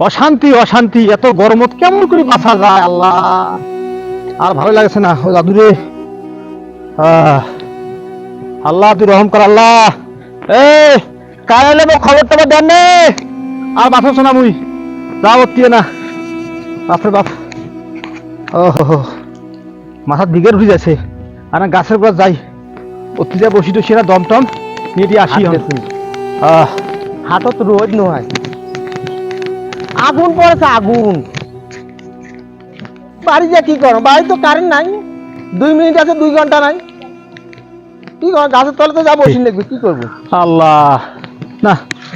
অশান্তি অশান্তি, এত গরমত কেমন করে বাঁচা যায় আল্লাহ। আর ভালো লাগছে না ও দাদুরে। আল্লাহ তুই রহম কর আল্লাহ। এই কাইলে খবর টবর দেন নে, আর বাঁচো না মুই যাও দিয়ে না বাপরে বাপ। ও মাথার দিকে উঠে যাচ্ছে। আর না গাছের উপর যাই, অতিজা বসি তো সেরা দমটম নিয়ে দিয়ে আসি। হাটত রোদ নয়, আগুন পড়েছে আগুন। বাড়ি যা কি করো, বাড়ি তো কারেন্ট নাই, 2 মিনিট আছে 2 ঘন্টা নাই। কি করো, গাছের তলে তো যা বসি লাগবে, কি করবো। আল্লাহ না,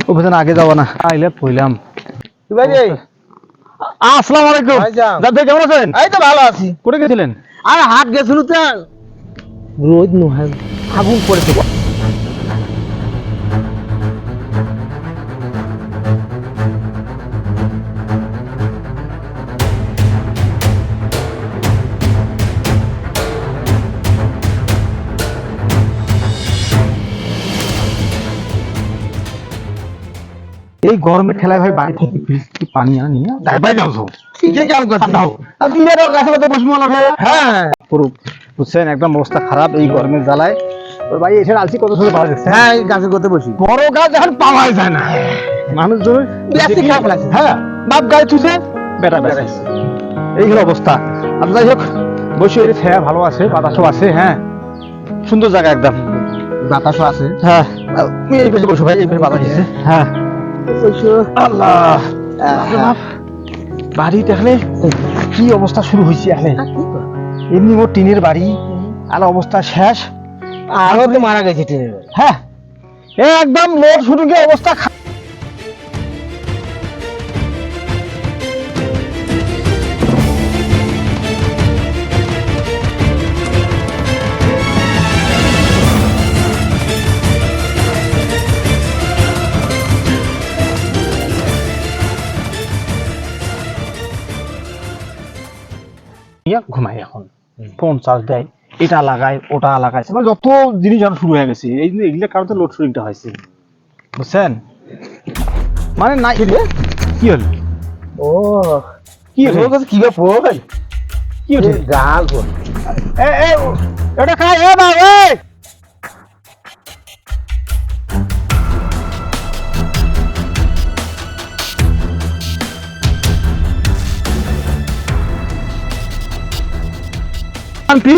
ওখানে আগে যাবো না, আইলে পইলাম। আসসালামু আলাইকুম দাদা, কেমন আছেন? এই তো ভালো আছি। কোথায় গেছিলেন? আর হাট গেছিল তো, রোদ নয় আগুন পড়েছে। এই গরমে ঠেলায় ভাই বাড়ি থেকে ফ্রিজ থেকে পানি আনি না, ডাইবাই যাও তো হ্যাঁ বুঝছেন, একদম অবস্থা খারাপ এই গরমের জ্বালায়। ওর ভাই এসে আলসি কত সময় পাওয়া যাচ্ছে। হ্যাঁ, এই গাছের করতে বসি, বড় গাছ এখন পাওয়াই যায় না, মানুষজন খারাপ লাগছে। হ্যাঁ বাপ গায়ে থুছে বেটা বেটা, এই হলো অবস্থা। আর যাই হোক বসে ছায়া ভালো আছে, বাতাসও আছে, হ্যাঁ সুন্দর জায়গা একদম, বাতাসও আছে। হ্যাঁ তুমি এই পেছনে বসো ভাই, এই পেছনে বাতাস আছে। হ্যাঁ আল্লাহ বাড়ি দেখলে কি অবস্থা শুরু হয়েছে। এখন এমনি মোট টিনের বাড়ি, আর অবস্থা শেষ। আরো তো মারা গেছে টিনের বাড়ি। হ্যাঁ একদম মোট শুরু গিয়ে অবস্থা ঘুমাই। এখন ফোন চার্জ দেয়, এটা লাগায় ওটা লাগায়, মানে যত জিনিস যেন শুরু হয়ে গেছে। এই এগুলোর কারণে লোডশেডিংটা হয়েছে, বুঝছেন। মানে না কি হল, ও কি হল কি ব্যাপার, কি হল গাল এটা খাই এ বাবা এই শান্তি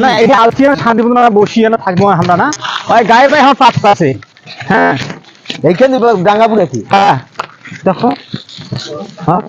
না, এই আলসি শান্তি মতো বসি না থাকবো আমরা না, ওই গায়ে পায়ে আমার পাত্তা আছে। হ্যাঁ এইখানে ডাঙ্গাপুর আছি। হ্যাঁ দেখো, হ্যাঁ